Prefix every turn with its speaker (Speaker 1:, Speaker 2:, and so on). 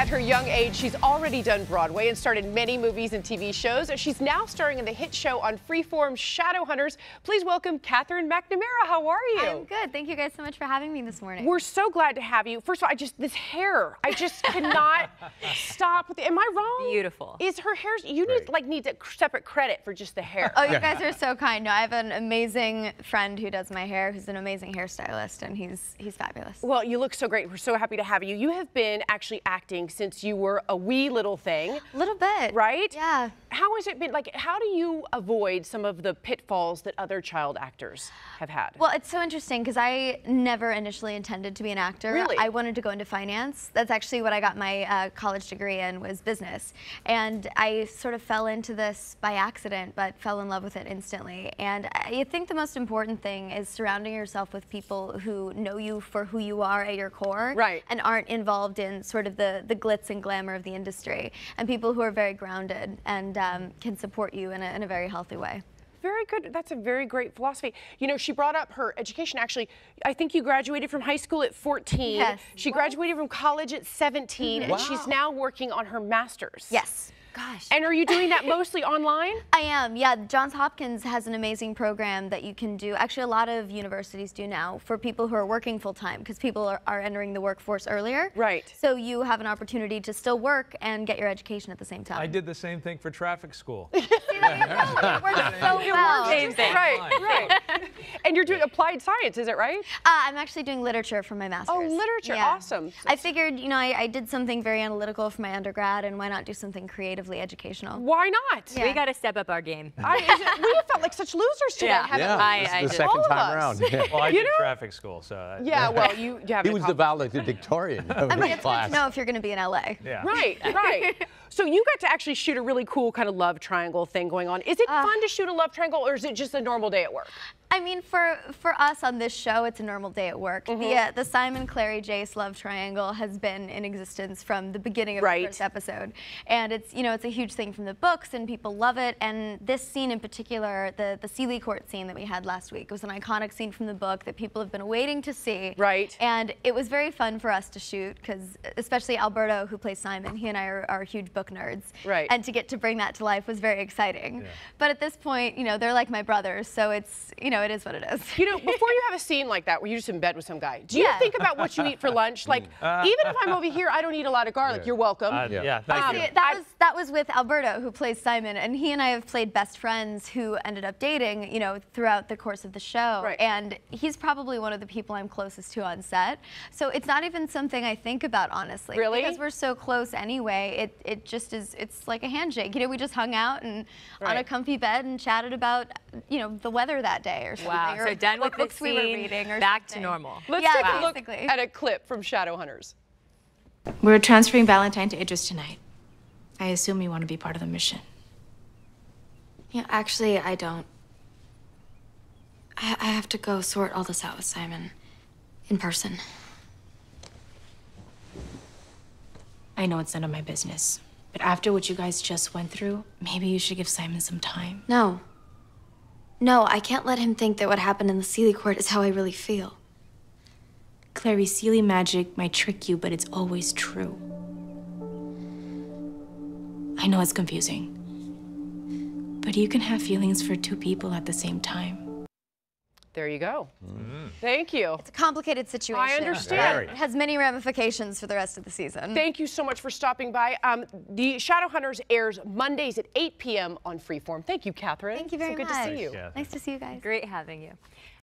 Speaker 1: At her young age, she's already done Broadway and starred in many movies and TV shows. She's now starring in the hit show on Freeform, Shadowhunters. Please welcome Kat McNamara. How are you?
Speaker 2: I'm good. Thank you guys so much for having me this morning.
Speaker 1: We're so glad to have you. First of all, this hair, I just cannot stop with it. Am I wrong?
Speaker 2: Beautiful.
Speaker 1: Is her hair, you need a separate credit for just the hair.
Speaker 2: Oh, you guys are so kind. No, I have an amazing friend who does my hair, who's an amazing hairstylist, and he's fabulous.
Speaker 1: Well, you look so great. We're so happy to have you. You have been actually acting since you were a wee little thing.
Speaker 2: A little bit.
Speaker 1: Right?
Speaker 2: Yeah.
Speaker 1: How has it been, like, how do you avoid some of the pitfalls that other child actors have had?
Speaker 2: Well, it's so interesting because I never initially intended to be an actor.
Speaker 1: Really?
Speaker 2: I wanted to go into finance. That's actually what I got my college degree in, was business. And I sort of fell into this by accident, but fell in love with it instantly. And I think the most important thing is surrounding yourself with people who know you for who you are at your core.
Speaker 1: Right.
Speaker 2: And aren't involved in sort of the glitz and glamour of the industry. And people who are very grounded and can support you in a very healthy way.
Speaker 1: Very good. That's a very great philosophy. You know, she brought up her education. Actually, I think you graduated from high school at 14.
Speaker 2: Yes.
Speaker 1: She graduated from college at 17, and she's now working on her master's.
Speaker 2: Yes. Gosh.
Speaker 1: And are you doing that mostly online?
Speaker 2: I am, yeah. Johns Hopkins has an amazing program that you can do. Actually, a lot of universities do now for people who are working full-time, because people are entering the workforce earlier.
Speaker 1: Right.
Speaker 2: So you have an opportunity to still work and get your education at the same time.
Speaker 3: I did the same thing for traffic school.
Speaker 2: See, there you go. It works so well.
Speaker 1: Same thing. Right. And you're doing applied science, is it right?
Speaker 2: I'm actually doing literature for my master's.
Speaker 1: Oh, literature.
Speaker 2: Yeah.
Speaker 1: Awesome.
Speaker 2: I figured, you know, I did something very analytical for my undergrad, and why not do something creatively educational?
Speaker 1: Why not?
Speaker 2: Yeah.
Speaker 4: We got to step up our game.
Speaker 1: We felt like such losers today.
Speaker 4: Yeah.
Speaker 5: This is the second time around. Yeah.
Speaker 3: Well, I did traffic school, so.
Speaker 1: Yeah, well, you have.
Speaker 5: He was the valedictorian of
Speaker 2: I mean,
Speaker 5: his
Speaker 2: it's good
Speaker 5: class.
Speaker 2: to know if you're going to be in LA.
Speaker 3: Yeah.
Speaker 1: Right. So you got to actually shoot a really cool kind of love triangle thing going on. Is it fun to shoot a love triangle, or is it just a normal day at work?
Speaker 2: I mean, for us on this show, it's a normal day at work. The Simon, Clary, Jace love triangle has been in existence from the beginning of the first episode. And it's, you know, it's a huge thing from the books, and people love it. And this scene in particular, the Sealy Court scene that we had last week, was an iconic scene from the book that people have been waiting to see.
Speaker 1: Right.
Speaker 2: And it was very fun for us to shoot, because especially Alberto, who plays Simon, he and I are huge book nerds.
Speaker 1: Right.
Speaker 2: And to get to bring that to life was very exciting.
Speaker 3: Yeah.
Speaker 2: But at this point, you know, they're like my brothers, so it's, you know, it is what it is.
Speaker 1: You know, before you have a scene like that where you're just in bed with some guy, do you think about what you eat for lunch? Like, even if I'm over here, I don't eat a lot of garlic. You're welcome.
Speaker 3: Thank you.
Speaker 2: That was with Alberto, who plays Simon, and he and I have played best friends who ended up dating, you know, throughout the course of the show.
Speaker 1: Right.
Speaker 2: And he's probably one of the people I'm closest to on set. So it's not even something I think about, honestly.
Speaker 1: Really?
Speaker 2: Because we're so close anyway, it just is, it's like a handshake. You know, we just hung out and on a comfy bed and chatted about, you know, the weather that day or something.
Speaker 4: Wow,
Speaker 2: or
Speaker 4: so done with the
Speaker 2: books we were
Speaker 4: scene,
Speaker 2: reading or
Speaker 4: back
Speaker 2: something.
Speaker 4: to normal.
Speaker 1: Let's take a look at a clip from Shadowhunters.
Speaker 6: We're transferring Valentine to Idris tonight. I assume you want to be part of the mission.
Speaker 7: Yeah, actually, I don't. I have to go sort all this out with Simon. In person.
Speaker 6: I know it's none of my business, but after what you guys just went through, maybe you should give Simon some time.
Speaker 7: No. No, I can't let him think that what happened in the Sealy Court is how I really feel.
Speaker 6: Clary, Sealy magic might trick you, but it's always true. I know it's confusing, but you can have feelings for two people at the same time.
Speaker 1: There you go. Thank you.
Speaker 2: It's a complicated situation.
Speaker 1: I understand.
Speaker 2: It has many ramifications for the rest of the season.
Speaker 1: Thank you so much for stopping by. The Shadowhunters airs Mondays at 8 p.m. on Freeform. Thank you, Catherine.
Speaker 2: Thank you very
Speaker 1: so
Speaker 2: much.
Speaker 1: Good to see you.
Speaker 2: Nice to see you guys.
Speaker 4: Great having you.